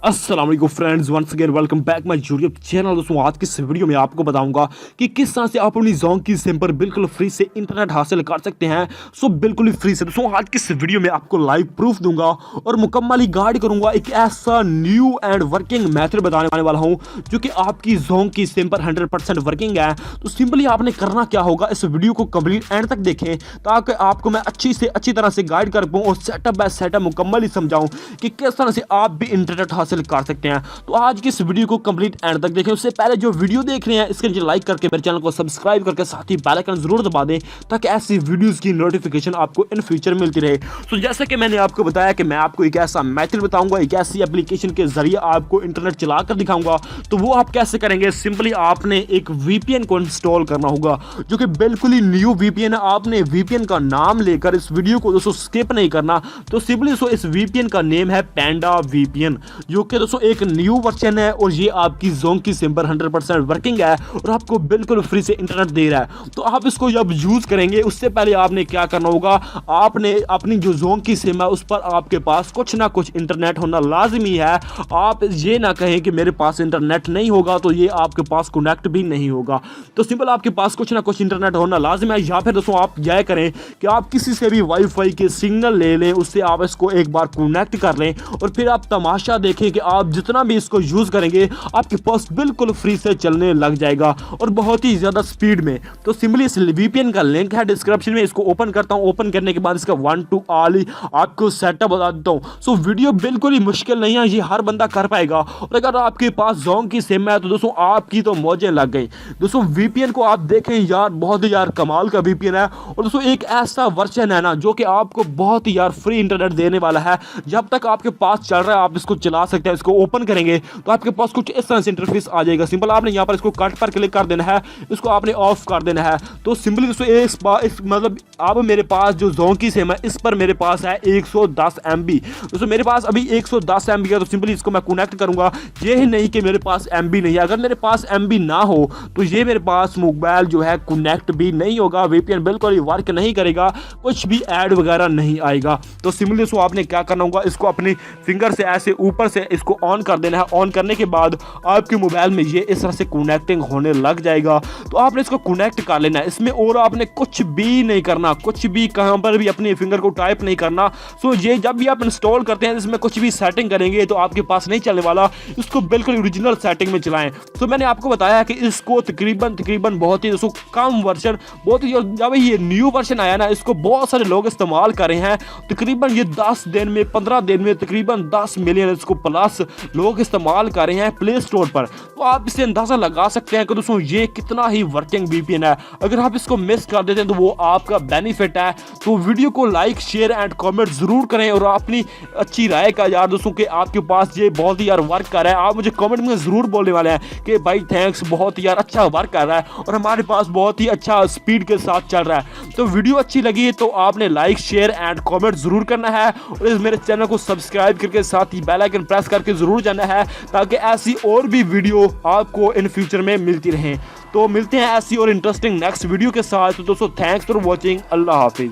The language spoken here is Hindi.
अस्सलाम वालेकुम friends, once again welcome back my YouTube channel. दोस्तों आज की इस वीडियो में आपको बताऊंगा कि किस तरह से आप अपनी जोंग की सिम पर बिल्कुल फ्री से इंटरनेट हासिल कर सकते हैं। सो बिल्कुल ही फ्री से। दोस्तों आज की इस वीडियो में आपको लाइव प्रूफ दूंगा और मुकम्मल गाइड करूंगा। एक ऐसा न्यू एंड वर्किंग मेथड बताने वाला हूं जो कि आपकी जोंग की सिम पर 100% वर्किंग है। तो सिंपली आपने करना क्या होगा, इस वीडियो को कंप्लीट एंड तक देखें ताकि आपको मैं अच्छी तरह से गाइड कर पाऊँ और सेटअप बाय सेटअप मुकम्मल ही समझाऊं कि किस तरह से आप भी इंटरनेट हासिल कर सकते हैं। तो आज की इस वीडियो को कंप्लीट एंड तक देखें। उससे पहले जो वीडियो देख रहे हैं इसके नीचे लाइक करके मेरे चैनल को सब्सक्राइब करके साथ ही बेल आइकन जरूर दबा दें ताकि ऐसी वीडियोस की नोटिफिकेशन आपको इन फ्यूचर मिलती रहे। तो जैसे कि मैंने आपको बताया कि मैं आपको एक ऐसा मेथड बताऊंगा, एक ऐसी एप्लीकेशन के जरिए आपको इंटरनेट चलाकर दिखाऊंगा। तो वो आप कैसे करेंगे, सिंपली आपने एक वीपीएन को इंस्टॉल करना होगा जो कि बिल्कुल ही न्यू वीपीएन है। आपने वीपीएन का नाम लेकर इस वीडियो को दोस्तों स्किप नहीं करना। तो सिंपली दोस्तों इस वीपीएन का नेम है पैंडा वीपीएन, जो कि दोस्तों एक न्यू वर्जन है और ये आपकी जोंग की सिम पर 100% वर्किंग है और आपको बिल्कुल फ्री से इंटरनेट दे रहा है। तो आप इसको जब यूज करेंगे उससे पहले आपने क्या करना होगा, आपने अपनी जो जोंग की सिम है उस पर आपके पास कुछ ना कुछ इंटरनेट होना लाजमी है। आप ये ना कहें कि मेरे पास इंटरनेट नहीं होगा, तो ये आपके पास कनेक्ट भी नहीं होगा। तो सिंपल आपके पास कुछ ना कुछ इंटरनेट होना लाजिम है। या फिर दोस्तों आप यह करें कि आप किसी से भी वाईफाई के सिग्नल ले लें, उससे आप इसको एक बार कनेक्ट कर लें और फिर आप तमाशा देखें कि आप जितना भी इसको यूज करेंगे आपके पास बिल्कुल फ्री से चलने लग जाएगा और बहुत ही ज्यादा स्पीड में। तो सिंपली इस वीपीएन का लिंक है डिस्क्रिप्शन में, इसको ओपन करता हूं। ओपन करने के बाद इसका 1 to all आपको सेटअप बता देता हूं। सो वीडियो बिल्कुल ही मुश्किल नहीं है, ये हर बंदा कर पाएगा। और अगर आपके पास जोंग की सिम है तो दोस्तों आपकी तो मौजें लग गई। दोस्तों वीपीएन को आप देखें यार, बहुत ही यार कमाल का वीपीएन है। और दोस्तों एक ऐसा वर्जन है ना जो कि आपको बहुत ही यार फ्री इंटरनेट देने वाला है। जब तक आपके पास चल रहा है आप इसको चला सकते हैं। इसको ओपन करेंगे तो आपके पास कुछ इस तरह से इंटरफेस आ जाएगा। सिंपल आपने यहाँ पर इसको कट पर क्लिक कर देना है, इसको आपने ऑफ कर देना है। तो सिंपली दोस्तों मतलब अब मेरे पास जो जोंग की सिम है इस पर मेरे पास है 110 MB। दोस्तों मेरे पास अभी 110 MB है। तो सिंपली इसको मैं कनेक्ट करूंगा। ये ही नहीं कि मेरे पास MB नहीं है, अगर मेरे पास MB ना हो तो ये मेरे पास मोबाइल जो है कनेक्ट भी नहीं होगा, वीपीएन बिल्कुल ही वर्क नहीं करेगा, कुछ भी ऐड वगैरह नहीं आएगा। तो सिंपली दोस्तों आपने क्या करना होगा, इसको अपनी फिंगर से ऐसे ऊपर से इसको ऑन कर देना है। ऑन करने के बाद आपके मोबाइल में ये इस तरह से कनेक्टिंग होने लग जाएगा। तो आपने इसको कनेक्ट कर लेना है इसमें और आपने कुछ भी नहीं करना, कुछ भी कहां पर भी अपने फिंगर को टाइप नहीं करना। सो ये जब भी आप इंस्टॉल करते हैं इसमें कुछ भी सेटिंग करेंगे तो आपके पास नहीं चलने वाला, इसको बिल्कुल ओरिजिनल सेटिंग में चलाएं। तो मैंने आपको बताया कि इसको तकरीबन बहुत ही दोस्तों कम वर्जन, बहुत ही जब ये न्यू वर्जन आया ना इसको बहुत सारे लोग इस्तेमाल कर रहे हैं। तकरीबन ये 10 दिन में 15 दिन में तकरीबन 10 मिलियन इसको प्लस लोग इस्तेमाल कर रहे हैं प्ले स्टोर पर। तो आप इससे अंदाजा लगा सकते हैं कि दोस्तों ये कितना ही वर्किंग वीपीएन है। अगर आप इसको मिस कर देते हैं तो वो आपका बेनिफिट है। तो वीडियो को लाइक शेयर एंड कमेंट जरूर करें और अपनी अच्छी राय का यार दोस्तों कि आपके पास ये बहुत ही यार वर्क कर रहा है। आप मुझे कमेंट में जरूर बोलने वाले हैं कि भाई थैंक्स, बहुत ही यार अच्छा वर्क कर रहा है और हमारे पास बहुत ही अच्छा स्पीड के साथ चल रहा है। तो वीडियो अच्छी लगी तो आपने लाइक शेयर एंड कमेंट जरूर करना है और इस मेरे चैनल को सब्सक्राइब करके साथ ही बेल आइकन प्रेस करके जरूर जाना है ताकि ऐसी और भी वीडियो आपको इन फ्यूचर में मिलती रहें। तो मिलते हैं ऐसी और इंटरेस्टिंग नेक्स्ट वीडियो के साथ। तो दोस्तों thanks for watching, Allah Hafiz.